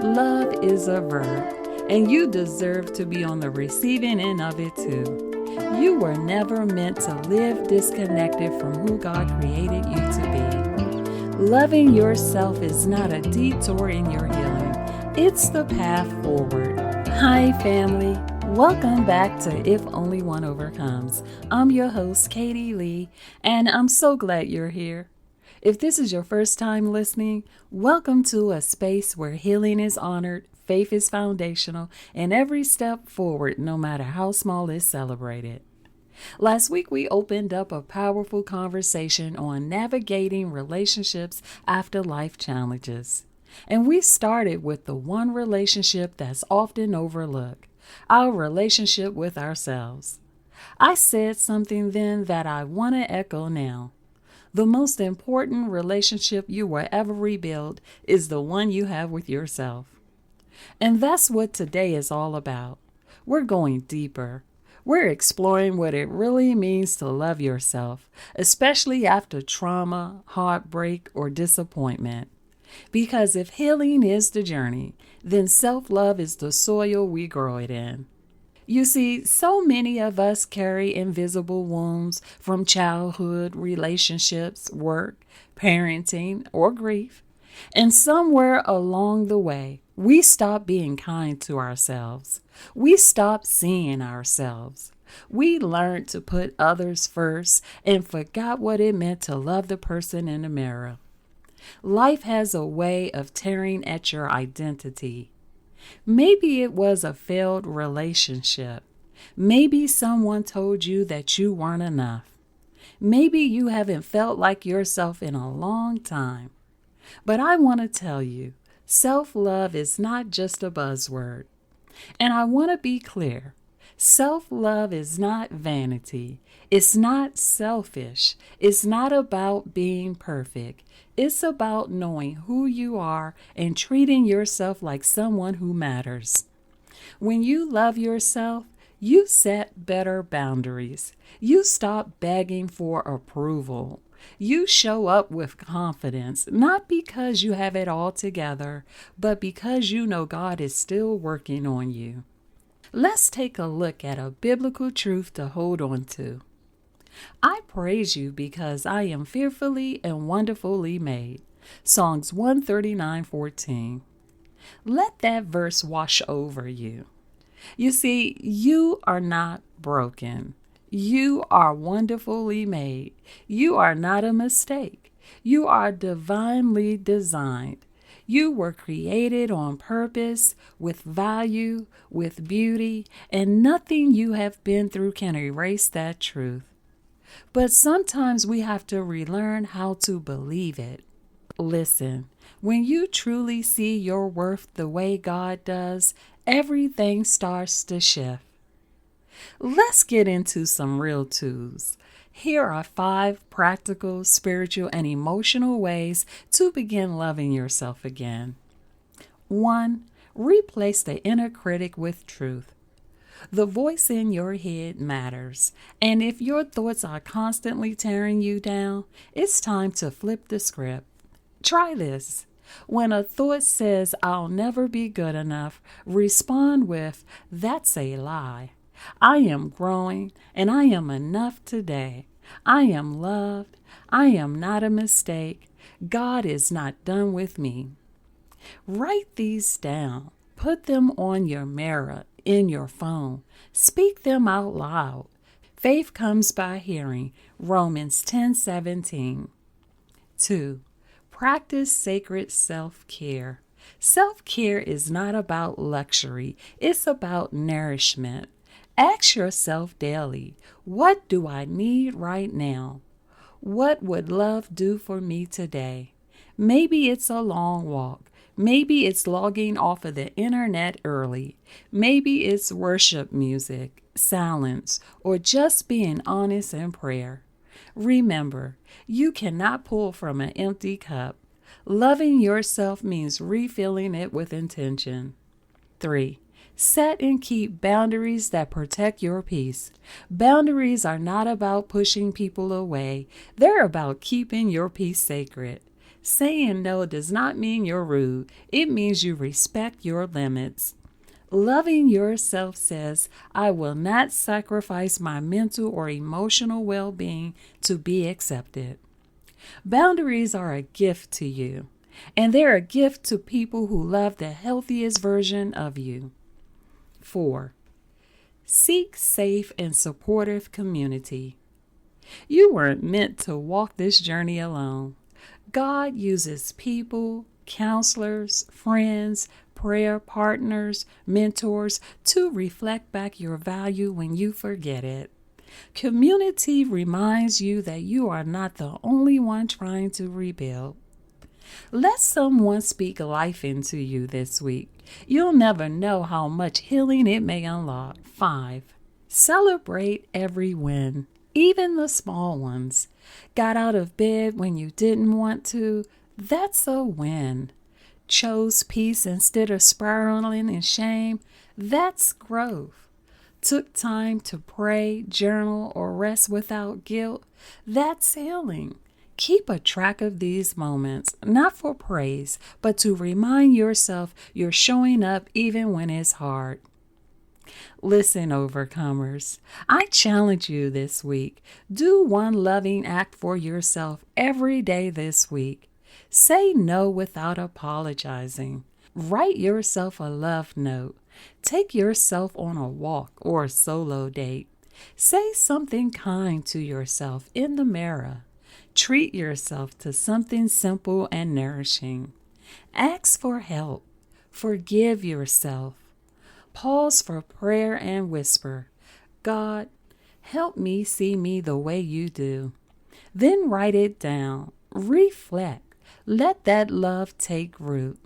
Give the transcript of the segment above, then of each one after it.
Love is a verb, and you deserve to be on the receiving end of it too. You were never meant to live disconnected from who God created you to be. Loving yourself is not a detour in your healing. It's the path forward. Hi, family. Welcome back to If Only One Overcomes. I'm your host, Katie Lee, and I'm so glad you're here. If this is your first time listening, welcome to a space where healing is honored, faith is foundational, and every step forward, no matter how small, is celebrated. Last week, we opened up a powerful conversation on navigating relationships after life challenges. And we started with the one relationship that's often overlooked, our relationship with ourselves. I said something then that I want to echo now. The most important relationship you will ever rebuild is the one you have with yourself. And that's what today is all about. We're going deeper. We're exploring what it really means to love yourself, especially after trauma, heartbreak, or disappointment. Because if healing is the journey, then self-love is the soil we grow it in. You see, so many of us carry invisible wounds from childhood, relationships, work, parenting, or grief. And somewhere along the way, we stop being kind to ourselves. We stop seeing ourselves. We learned to put others first and forgot what it meant to love the person in the mirror. Life has a way of tearing at your identity. Maybe it was a failed relationship. Maybe someone told you that you weren't enough. Maybe you haven't felt like yourself in a long time. But I want to tell you, self-love is not just a buzzword. And I want to be clear. Self-love is not vanity. It's not selfish. It's not about being perfect. It's about knowing who you are and treating yourself like someone who matters. When you love yourself, you set better boundaries. You stop begging for approval. You show up with confidence, not because you have it all together, but because you know God is still working on you. Let's take a look at a biblical truth to hold on to. I praise you because I am fearfully and wonderfully made. Psalms 139:14. Let that verse wash over you. You see, you are not broken. You are wonderfully made. You are not a mistake. You are divinely designed. You were created on purpose, with value, with beauty, and nothing you have been through can erase that truth. But sometimes we have to relearn how to believe it. Listen, when you truly see your worth the way God does, everything starts to shift. Let's get into some real tools. Here are 5 practical, spiritual, and emotional ways to begin loving yourself again. 1. Replace the inner critic with truth. The voice in your head matters, and if your thoughts are constantly tearing you down, it's time to flip the script. Try this. When a thought says, "I'll never be good enough," respond with, "That's a lie. I am growing, and I am enough today. I am loved. I am not a mistake. God is not done with me." Write these down. Put them on your mirror, in your phone. Speak them out loud. Faith comes by hearing. Romans 10:17. 2. Practice sacred self-care. Self-care is not about luxury. It's about nourishment. Ask yourself daily, what do I need right now? What would love do for me today? Maybe it's a long walk. Maybe it's logging off of the internet early. Maybe it's worship music, silence, or just being honest in prayer. Remember, you cannot pull from an empty cup. Loving yourself means refilling it with intention. 3. Set and keep boundaries that protect your peace. Boundaries are not about pushing people away. They're about keeping your peace sacred. Saying no does not mean you're rude. It means you respect your limits. Loving yourself says, I will not sacrifice my mental or emotional well-being to be accepted. Boundaries are a gift to you, and they're a gift to people who love the healthiest version of you. 4. Seek safe and supportive community. You weren't meant to walk this journey alone. God uses people, counselors, friends, prayer partners, mentors to reflect back your value when you forget it. Community reminds you that you are not the only one trying to rebuild. Let someone speak life into you this week. You'll never know how much healing it may unlock. 5. Celebrate every win, even the small ones. Got out of bed when you didn't want to? That's a win. Chose peace instead of spiraling in shame? That's growth. Took time to pray, journal, or rest without guilt? That's healing. Keep a track of these moments, not for praise, but to remind yourself you're showing up even when it's hard. Listen, overcomers, I challenge you this week. Do one loving act for yourself every day this week. Say no without apologizing. Write yourself a love note. Take yourself on a walk or a solo date. Say something kind to yourself in the mirror. Treat yourself to something simple and nourishing. Ask for help. Forgive yourself. Pause for prayer and whisper, God, help me see me the way you do. Then write it down. Reflect. Let that love take root.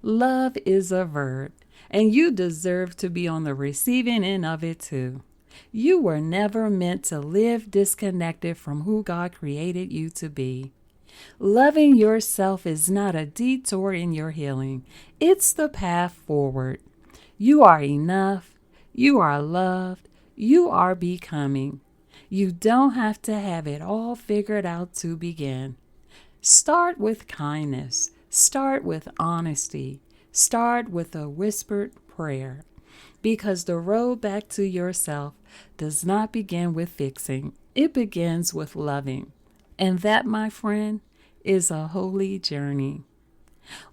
Love is a verb, and you deserve to be on the receiving end of it too. You were never meant to live disconnected from who God created you to be. Loving yourself is not a detour in your healing. It's the path forward. You are enough. You are loved. You are becoming. You don't have to have it all figured out to begin. Start with kindness. Start with honesty. Start with a whispered prayer. Because the road back to yourself does not begin with fixing. It begins with loving. And that, my friend, is a holy journey.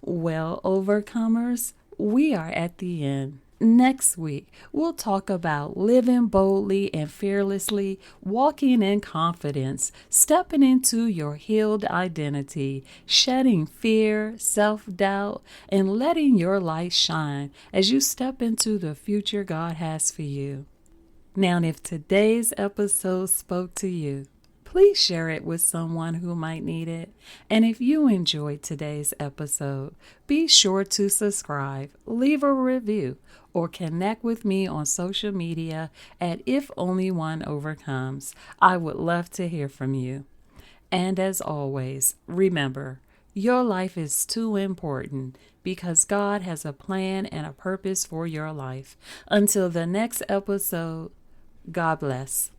Well, overcomers, we are at the end. Next week, we'll talk about living boldly and fearlessly, walking in confidence, stepping into your healed identity, shedding fear, self-doubt, and letting your light shine as you step into the future God has for you. Now, if today's episode spoke to you, please share it with someone who might need it. And if you enjoyed today's episode, be sure to subscribe, leave a review, or connect with me on social media at If Only One Overcomes. I would love to hear from you. And as always, remember, your life is too important because God has a plan and a purpose for your life. Until the next episode, God bless.